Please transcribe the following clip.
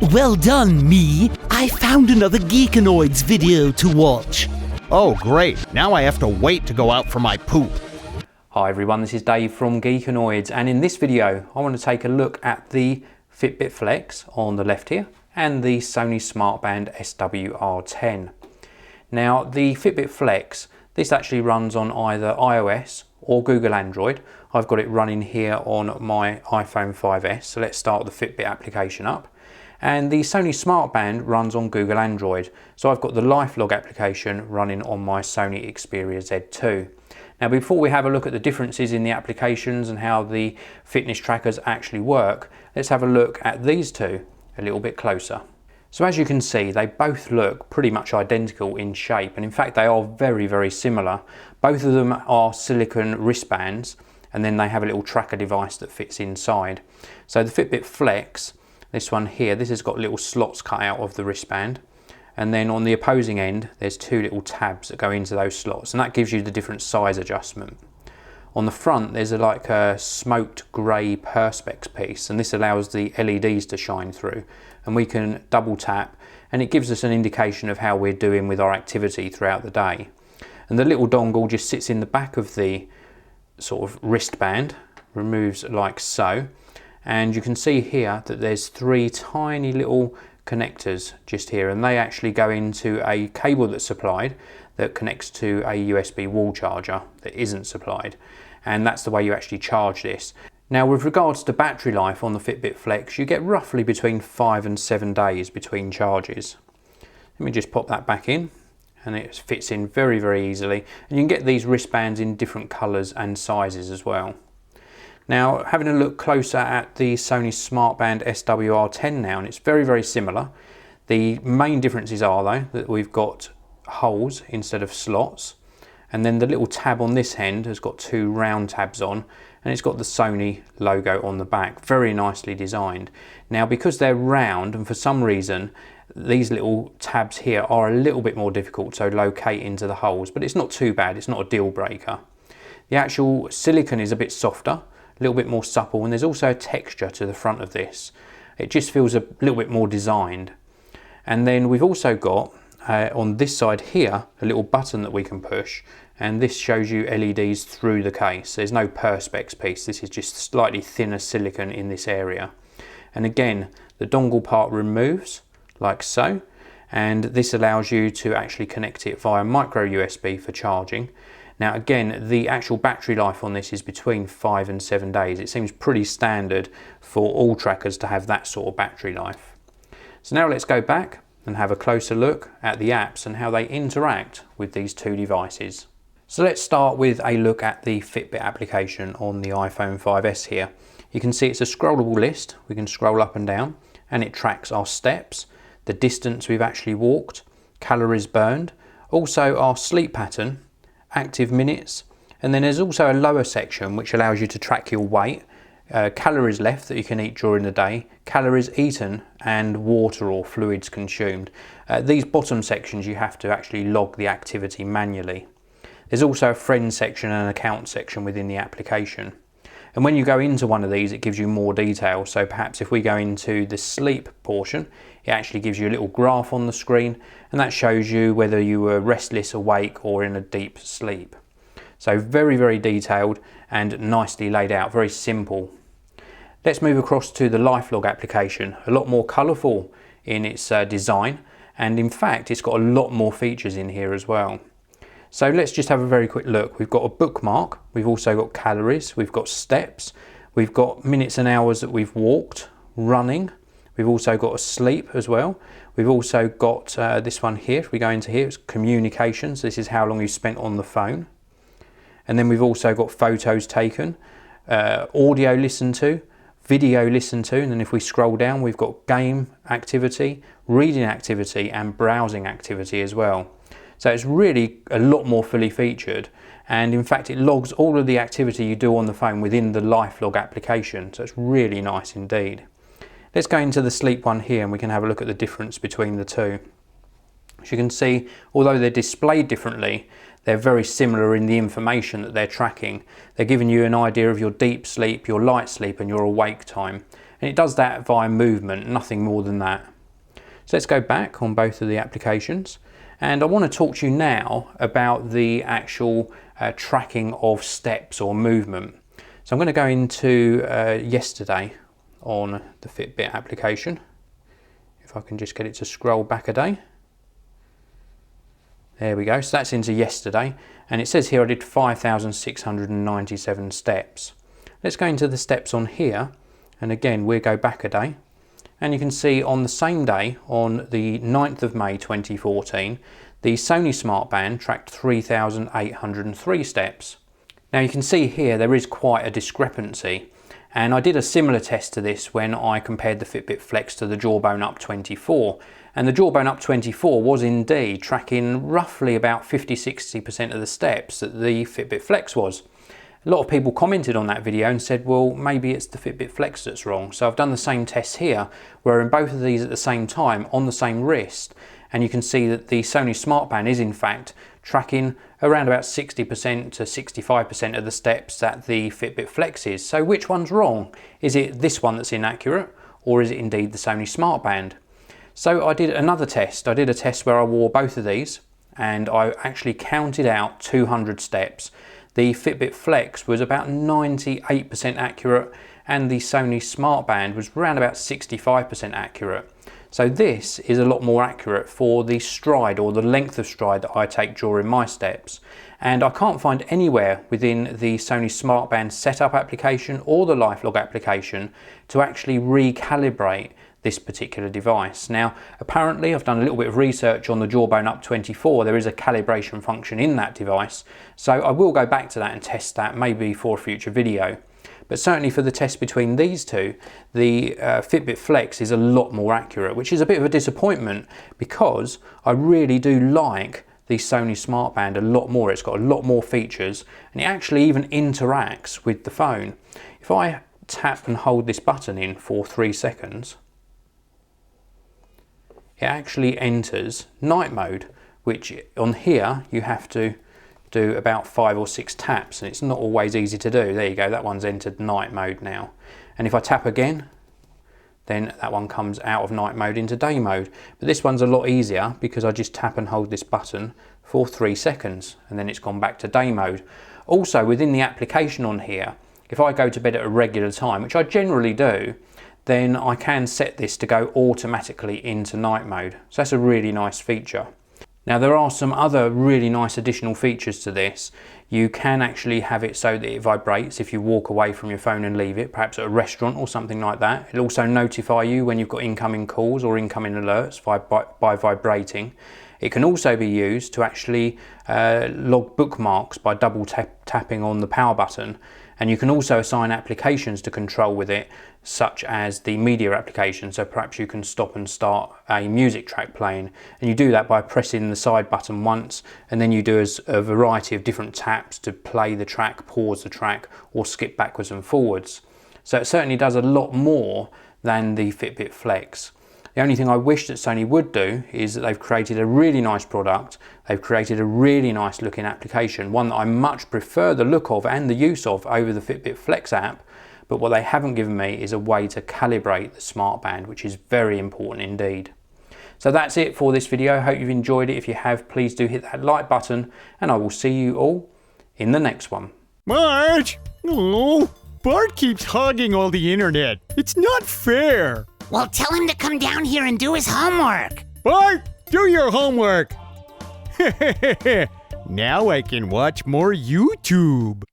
Well done, me. I found another Geekanoids video to watch. Oh great, now I have to wait to go out for my poop. Hi everyone, this is Dave from Geekanoids, and in this video I want to take a look at the Fitbit Flex on the left here and the Sony Smartband SWR10. Now the Fitbit Flex, this actually runs on either iOS or Google Android. I've got it running here on my iPhone 5S, so let's start the Fitbit application up. And the Sony Smartband runs on Google Android, so I've got the Lifelog application running on my Sony Xperia Z2. Now before we have a look at the differences in the applications and how the fitness trackers actually work, let's have a look at these two a little bit closer. So as you can see, they both look pretty much identical in shape, and in fact they are very similar. Both of them are silicone wristbands, and then they have a little tracker device that fits inside. So the Fitbit Flex, this one here, this has got little slots cut out of the wristband, and then on the opposing end there's two little tabs that go into those slots, and that gives you the different size adjustment. On the front there's like a smoked grey perspex piece, and this allows the LEDs to shine through, and we can double tap and it gives us an indication of how we're doing with our activity throughout the day. And the little dongle just sits in the back of the sort of wristband, removes like so, and you can see here that there's three tiny little connectors just here, and they actually go into a cable that's supplied that connects to a USB wall charger that isn't supplied, and that's the way you actually charge this. Now with regards to battery life on the Fitbit Flex, you get roughly between 5 and 7 days between charges. Let me just pop that back in, and it fits in very easily, and you can get these wristbands in different colours and sizes as well. Now having a look closer at the Sony Smartband SWR10 now, and it's very similar. The main differences are though that we've got holes instead of slots, and then the little tab on this end has got two round tabs on, and it's got the Sony logo on the back, very nicely designed. Now because they're round, and for some reason these little tabs here are a little bit more difficult to locate into the holes, but it's not too bad, it's not a deal breaker. The actual silicone is a bit softer, a little bit more supple, and there's also a texture to the front of this. It just feels a little bit more designed. And then we've also got on this side here a little button that we can push, and this shows you LEDs through the case. There's no perspex piece, this is just slightly thinner silicone in this area. And again, the dongle part removes like so, and this allows you to actually connect it via micro USB for charging. Now again, the actual battery life on this is between 5 and 7 days. It seems pretty standard for all trackers to have that sort of battery life. So now let's go back and have a closer look at the apps and how they interact with these two devices. So let's start with a look at the Fitbit application on the iPhone 5S here. You can see it's a scrollable list. We can scroll up and down, and it tracks our steps, the distance we've actually walked, calories burned, also our sleep pattern, active minutes, and then there's also a lower section which allows you to track your weight, calories left that you can eat during the day, calories eaten, and water or fluids consumed. These bottom sections you have to actually log the activity manually. There's also a friends section and an account section within the application. And when you go into one of these, it gives you more detail. So perhaps if we go into the sleep portion, it actually gives you a little graph on the screen, and that shows you whether you were restless, awake, or in a deep sleep. So very detailed and nicely laid out, very simple. Let's move across to the Lifelog application. A lot more colourful in its design, and in fact it's got a lot more features in here as well. So let's just have a very quick look. We've got a bookmark, we've also got calories, we've got steps, we've got minutes and hours that we've walked, running, we've also got a sleep as well. We've also got this one here, if we go into here, it's communications. This is how long you've spent on the phone. And then we've also got photos taken, audio listened to, video listened to, and then if we scroll down, we've got game activity, reading activity, and browsing activity as well. So it's really a lot more fully featured, and in fact it logs all of the activity you do on the phone within the Lifelog application, so it's really nice indeed. Let's go into the sleep one here and we can have a look at the difference between the two. As you can see, although they're displayed differently, they're very similar in the information that they're tracking. They're giving you an idea of your deep sleep, your light sleep, and your awake time. And it does that via movement, nothing more than that. So let's go back on both of the applications. And I want to talk to you now about the actual tracking of steps or movement. So I'm going to go into yesterday on the Fitbit application. If I can just get it to scroll back a day. There we go, so that's into yesterday. And it says here I did 5,697 steps. Let's go into the steps on here. And again, we'll go back a day. And you can see on the same day, on the 9th of May 2014, the Sony Smartband tracked 3,803 steps. Now you can see here there is quite a discrepancy. And I did a similar test to this when I compared the Fitbit Flex to the Jawbone Up 24. And the Jawbone Up 24 was indeed tracking roughly about 50–60% of the steps that the Fitbit Flex was. A lot of people commented on that video and said, well, maybe it's the Fitbit Flex that's wrong. So I've done the same test here, where in both of these at the same time, on the same wrist, and you can see that the Sony Smartband is in fact tracking around about 60% to 65% of the steps that the Fitbit Flex is. So which one's wrong? Is it this one that's inaccurate, or is it indeed the Sony Smartband? So I did another test. I did a test where I wore both of these and I actually counted out 200 steps. The Fitbit Flex was about 98% accurate and the Sony Smartband was around about 65% accurate. So this is a lot more accurate for the stride or the length of stride that I take during my steps. And I can't find anywhere within the Sony Smartband setup application or the Lifelog application to actually recalibrate this particular device. Now, apparently I've done a little bit of research on the Jawbone Up 24. There is a calibration function in that device. So I will go back to that and test that maybe for a future video. But certainly for the test between these two, the Fitbit Flex is a lot more accurate, which is a bit of a disappointment because I really do like the Sony Smartband a lot more. It's got a lot more features and it actually even interacts with the phone. If I tap and hold this button in for 3 seconds, it actually enters night mode, which on here you have to do about 5 or 6 taps and it's not always easy to do. There you go, that one's entered night mode now. And if I tap again, then that one comes out of night mode into day mode. But this one's a lot easier because I just tap and hold this button for 3 seconds and then it's gone back to day mode. Also within the application on here, if I go to bed at a regular time, which I generally do, then I can set this to go automatically into night mode. So that's a really nice feature. Now there are some other really nice additional features to this. You can actually have it so that it vibrates if you walk away from your phone and leave it, perhaps at a restaurant or something like that. It'll also notify you when you've got incoming calls or incoming alerts by vibrating. It can also be used to actually log bookmarks by double tapping on the power button. And you can also assign applications to control with it, such as the media application. So perhaps you can stop and start a music track playing. And you do that by pressing the side button once, and then you do a variety of different taps to play the track, pause the track, or skip backwards and forwards. So it certainly does a lot more than the Fitbit Flex. The only thing I wish that Sony would do is that they've created a really nice product, they've created a really nice looking application, one that I much prefer the look of and the use of over the Fitbit Flex app, but what they haven't given me is a way to calibrate the smartband, which is very important indeed. So that's it for this video. I hope you've enjoyed it. If you have, please do hit that like button and I will see you all in the next one. Marge! Oh, Bart keeps hogging all the internet. It's not fair. Well, tell him to come down here and do his homework. Bart, do your homework. Now I can watch more YouTube.